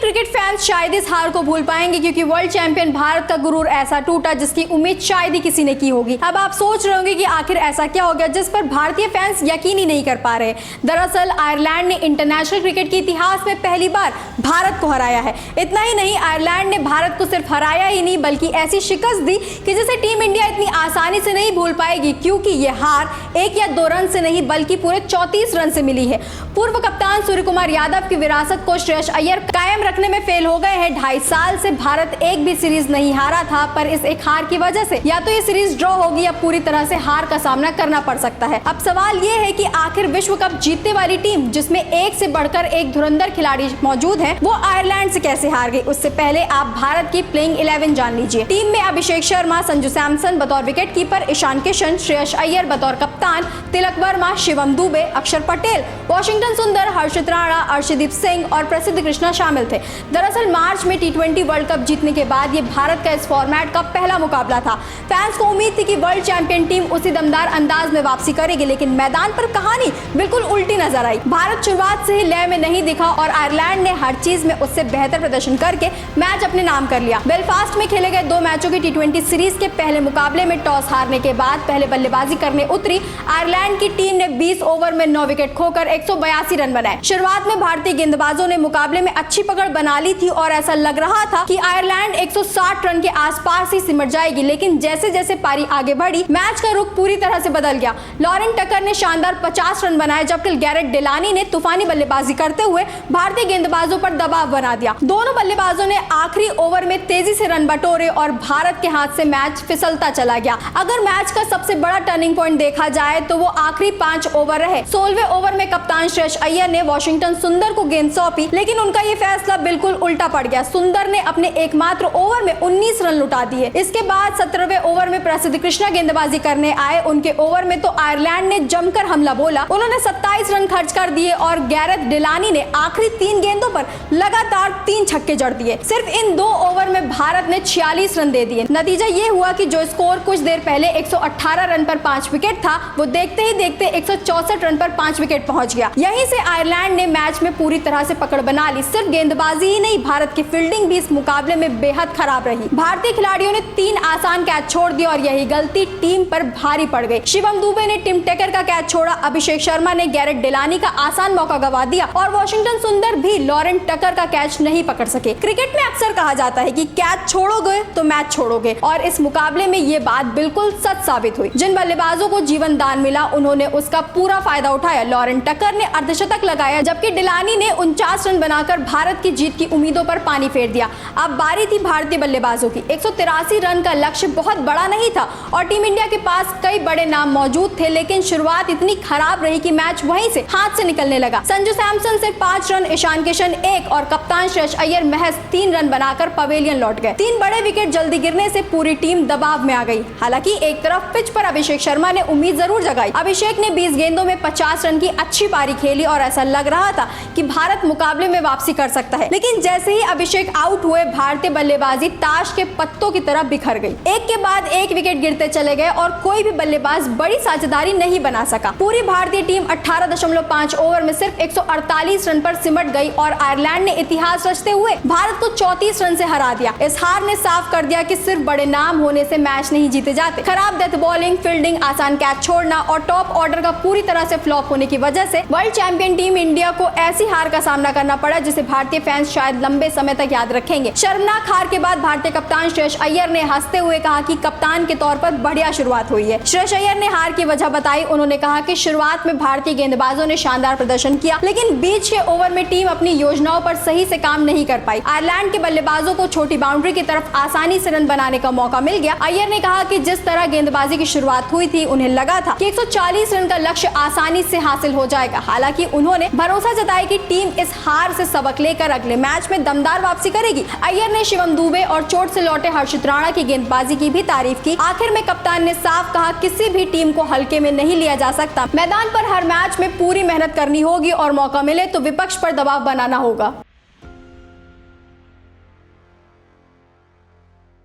Cricket fans शायद इस हार को भूल पाएंगे क्योंकि वर्ल्ड चैंपियन भारत का गुरूर ऐसा टूटा जिसकी उम्मीद शायद ही किसी ने की होगी। अब आप सोच रहे होंगे कि आखिर ऐसा क्या हो गया जिस पर भारतीय फैंस यकीन ही नहीं कर पा रहे। दरअसल आयरलैंड ने इंटरनेशनल क्रिकेट के इतिहास में पहली बार भारत को हराया है। इतना ही नहीं, आयरलैंड ने भारत को सिर्फ हराया ही नहीं बल्कि ऐसी शिकस्त दी कि जिसे टीम इंडिया इतनी आसानी से नहीं भूल पाएगी, क्योंकि यह हार 1 या 2 रन से नहीं बल्कि पूरे 34 रन से मिली है। पूर्व कप्तान सूर्य कुमार यादव की विरासत को श्रेयस अय्यर कायम रखने में फेल हो गए हैं। 2.5 साल से भारत एक भी सीरीज नहीं हारा था, पर इस एक हार की वजह से या तो ये सीरीज ड्रॉ होगी या पूरी तरह से हार का सामना करना पड़ सकता है। अब सवाल ये है कि आखिर विश्व कप जीतने वाली टीम जिसमें एक से बढ़कर एक धुरंधर खिलाड़ी मौजूद है, वो आयरलैंड से कैसे हार गई। उससे पहले आप भारत की प्लेइंग 11 जान लीजिए। टीम में अभिषेक शर्मा, संजू सैमसन बतौर विकेट कीपर, ईशान किशन, श्रेयस अय्यर बतौर कप्तान, तिलक वर्मा, शिवम दुबे, अक्षर पटेल, वाशिंगटन सुंदर, हर्षित राणा, अर्शदीप सिंह और प्रसिद्ध कृष्णा शामिल थे। दरअसल मार्च में T20 वर्ल्ड कप जीतने के बाद ये भारत का इस फॉर्मेट का पहला मुकाबला था। फैंस को उम्मीद थी कि वर्ल्ड चैंपियन टीम उसी दमदार अंदाज में वापसी करेगी, लेकिन मैदान पर कहानी बिल्कुल उल्टी नजर आई। भारत शुरुआत से ही लय में नहीं दिखा और आयरलैंड ने हर चीज में उससे बेहतर प्रदर्शन करके मैच अपने नाम कर लिया। बेलफास्ट में खेले गए 2 मैचों की T20 सीरीज के पहले मुकाबले में टॉस हारने के बाद पहले बल्लेबाजी करने उतरी आयरलैंड की टीम ने 20 ओवर में 9 विकेट खोकर 182 रन बनाए। शुरुआत में भारतीय गेंदबाजों ने मुकाबले में अच्छी पकड़ बना ली थी और ऐसा लग रहा था कि आयरलैंड 160 रन के आसपास ही सिमट जाएगी, लेकिन जैसे जैसे पारी आगे बढ़ी मैच का रुख पूरी तरह से बदल गया। लॉरेन टकर ने शानदार 50 रन बनाए जबकि गैरेट डेलानी ने तूफानी बल्लेबाजी करते हुए भारतीय गेंदबाजों पर दबाव बना दिया। दोनों बल्लेबाजों ने आखिरी ओवर में तेजी से रन बटोरे और भारत के हाथ से मैच फिसलता चला गया। अगर मैच का सबसे बड़ा टर्निंग पॉइंट देखा जाए तो वो आखिरी 5 ओवर रहे। 16वें ओवर में कप्तान श्रेयस अय्यर ने वाशिंगटन सुंदर को गेंद सौंपी, लेकिन उनका ये फैसला बिल्कुल उल्टा पड़ गया। सुंदर ने अपने एकमात्र ओवर में 19 रन लुटा दिए। इसके बाद 17वें ओवर में प्रसिद्ध कृष्णा गेंदबाजी करने आए। उनके ओवर में तो आयरलैंड ने जमकर हमला बोला। उन्होंने 27 रन खर्च कर दिए और गैरेट डेलानी ने आखिरी 3 गेंदों पर लगातार 3 छक्के जड़ दिए। सिर्फ इन 2 ओवर में भारत ने 46 रन दे दिए। नतीजा ये हुआ कि जो स्कोर कुछ देर पहले 118 रन पर 5 विकेट था, वो देखते ही देखते 164 रन पर 5 विकेट पहुंच गया। यहीं से आयरलैंड ने मैच में पूरी तरह से पकड़ बना ली। सिर्फ गेंदबाजी ही नहीं, भारत की फील्डिंग भी इस मुकाबले में बेहद खराब रही। भारतीय खिलाड़ियों ने 3 आसान कैच छोड़ दिए और यही गलती टीम पर भारी पड़ गई। शिवम दुबे ने टिम टेकर का कैच छोड़ा, अभिषेक शर्मा ने गैरेट डेलानी का आसान मौका गवा दिया और वाशिंगटन सुंदर भी लॉरेन टकर का कैच नहीं पकड़ सके। क्रिकेट में अक्सर कहा जाता है कि कैच छोड़ोगे तो मैच छोड़ोगे, और इस मुकाबले में ये बात बिल्कुल सच साबित हुई। जिन बल्लेबाजों को जीवन दान मिला उन्होंने उसका पूरा फायदा उठाया। लॉरेन टकर ने अर्धशतक लगाया जबकि डेलानी ने 49 रन बनाकर भारत की जीत की उम्मीदों पर पानी फेर दिया। अब बारी थी भारतीय बल्लेबाजों की। 183 रन का लक्ष्य बहुत बड़ा नहीं था और टीम इंडिया के पास कई बड़े नाम मौजूद थे, लेकिन शुरुआत इतनी खराब रही कि मैच वहीं से हाथ से निकलने लगा। संजू सैमसन से 5 रन, ईशान किशन 1 और कप्तान श्रेयस अय्यर महज 3 रन बनाकर पवेलियन लौट गए। 3 बड़े विकेट जल्दी गिरने से पूरी टीम दबाव में आ गई। हालांकि एक तरफ पिच पर अभिषेक शर्मा ने उम्मीद जरूर जगाई। अभिषेक ने 20 गेंदों में 50 रन की अच्छी पारी खेली और ऐसा लग रहा था कि भारत मुकाबले में वापसी कर सकता है, लेकिन जैसे ही अभिषेक आउट हुए भारतीय बल्लेबाजी ताश के पत्तों की तरह बिखर गई। एक के बाद एक विकेट गिरते चले गए और कोई भी बल्लेबाज बड़ी साझेदारी नहीं बना सका। पूरी भारतीय टीम 18.5 ओवर में सिर्फ 148 रन पर सिमट गई और आयरलैंड ने इतिहास रचते हुए भारत को 34 रन से हरा दिया। इस हार ने साफ कर दिया कि सिर्फ बड़े नाम होने से मैच नहीं जीते जाते। खराब डेथ बॉलिंग, फील्डिंग, आसान कैच छोड़ना और टॉप ऑर्डर का पूरी तरह से फ्लॉप होने की वजह से वर्ल्ड चैंपियन टीम इंडिया को ऐसी हार का सामना करना पड़ा जिसे भारतीय फैंस शायद लंबे समय तक याद रखेंगे। शर्मनाक हार के बाद भारतीय कप्तान श्रेयस अय्यर ने हंसते हुए कहा कि कप्तान के तौर पर बढ़िया शुरुआत हुई है। श्रेयस अय्यर ने हार की वजह बताई। उन्होंने कहा कि शुरुआत में भारतीय गेंदबाजों ने शानदार प्रदर्शन किया, लेकिन बीच के ओवर में टीम अपनी योजनाओं पर सही से काम नहीं कर पाई। आयरलैंड के बल्लेबाजों को छोटी बाउंड्री की तरफ आसानी से रन बनाने का मौका मिल गया। अय्यर ने कहा कि जिस तरह गेंदबाजी की शुरुआत हुई थी उन्हें लगा था कि 140 रन का लक्ष्य आसानी से हासिल हो जाएगा। हालांकि उन्होंने भरोसा जताया कि टीम इस हार से सबक लेकर अगले मैच में दमदार वापसी करेगी। अय्यर ने शिवम दुबे और चोट से लौटे हर्षित राणा की गेंदबाजी की भी तारीफ की। आखिर में कप्तान ने साफ कहा किसी भी टीम को हल्के में नहीं लिया जा सकता। मैदान पर हर मैच में पूरी मेहनत करनी होगी और मौका मिले तो विपक्ष पर दबाव बनाना होगा।